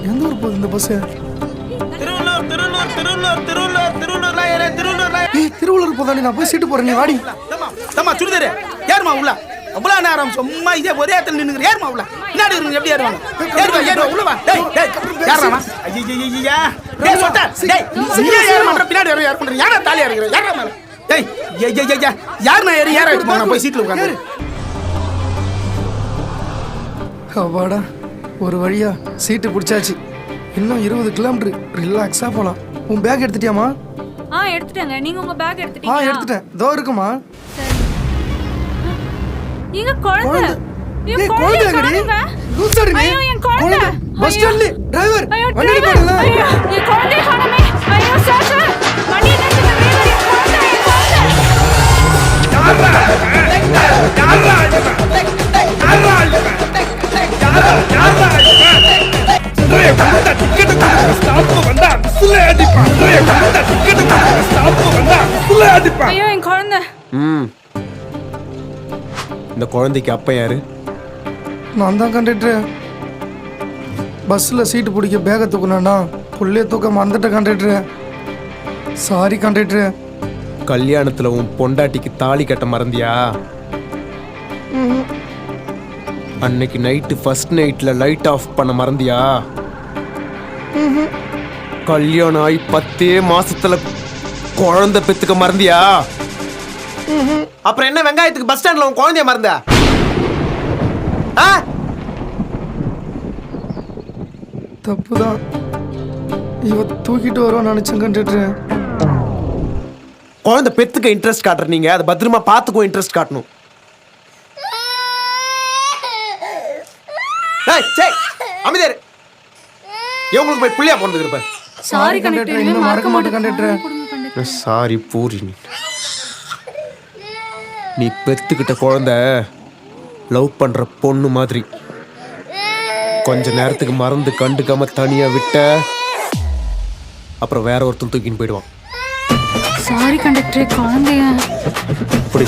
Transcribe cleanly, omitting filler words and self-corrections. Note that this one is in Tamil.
எந்த ஊர் போகுது இந்த பஸ்? திருவள்ளூர் போதாண்டி, நான் போய் சீட்டு போறேன், நீ வாடி. சுடுதரு ஏறுமா உள்ள. அவ்வளவு நேரம் சும்மா இதே ஒரே இடத்துல நின்னுங்க. ஏறுமா உள்ள. பின்னாடி இருங்க, எப்படி ஏறுவாங்க? ஏறுவா உள்ள வா. டேய் டேய் ஏறறாமா? ஐயா டேய் சொட்ட. டேய் நீயே ஏற மாட்டற, பின்னாடி ஏற பண்ற. யாரா தாலி ஏறுற? ஏறற மேல. டேய் ஐயா யார் நான் ஏற எடுத்து போங்க, நான் போய் சீட்ல உட்கார்ந்து. அவாடா, ஒரு வழியா சீட்டு பிடிச்சாச்சு. இன்னும் 20 கிலோமீட்டர் ரிலாக்ஸா போலாம். உன் பேக் எடுத்துட்டியாமா? எடுத்துட்டேங்க. நீங்க உங்க பேக் எடுத்துட்டீங்களா? எடுத்துட்டேன், இதோ இருக்குமா. இங்க குழந்தை. ஏய் குழந்தை எங்கடி? லூசடி நீ. ஐயோ என் குழந்தை. பஸ் ஸ்டாண்ட்ல டிரைவர் வண்டி போடல. ஐயோ என் குழந்தை காணமே. ஐயோ சார் வண்டி நிறுத்துங்க. டிரைவர் என் குழந்தை. ஐயோ என் குழந்தை. இந்த குழந்தைக்கு அப்ப யாரு? நான் தான் கண்டக்டர். பஸ்ல சீட்டு பிடிக்க பேக தூக்குனா புள்ளைய தூக்க மறந்துட்ட கண்டக்டர். Sorry conductor. கல்யாணத்துல உன் பொண்டாட்டிக்கு தாலி கட்ட மறந்தியா? அன்னைக்கு நைட்டு ஃபர்ஸ்ட் நைட்ல லைட் ஆஃப் பண்ண மறந்தியா? கல்யாணம் ஆகி 10 மாசத்துல குழந்தை பெத்துக்க மறந்தியா? அப்புறம் என்ன வெங்காயத்துக்கு பஸ் ஸ்டாண்ட்ல உன் குழந்தைய மறந்த? தப்புதான். இவ தூக்கிட்டு வருவான்னு நினைச்சேன் கண்டக்டர். குழந்தை பெத்துக்க இன்ட்ரெஸ்ட் காட்டுற நீங்க அதை பத்திரமா பாத்துக்கோ இன்ட்ரெஸ்ட் காட்டணும். அமைதியாரு. இவங்களுக்கு போய் புள்ளியா பிறந்து இருப்ப. Sorry conductor. இன்னும் மறக்க மாட்டேன் கண்டக்டர். சாரி பூரி. நீ பெத்துக்கிட்ட குழந்தை லவ் பண்ற பொண்ணு மாதிரி. கொஞ்ச நேரத்துக்கு மறந்து கண்டுக்காம தனியா விட்ட அப்புறம் வேற ஒருத்தன் தூக்கின்னு போயிடுவான். Sorry conductor. குழந்தைய இப்படி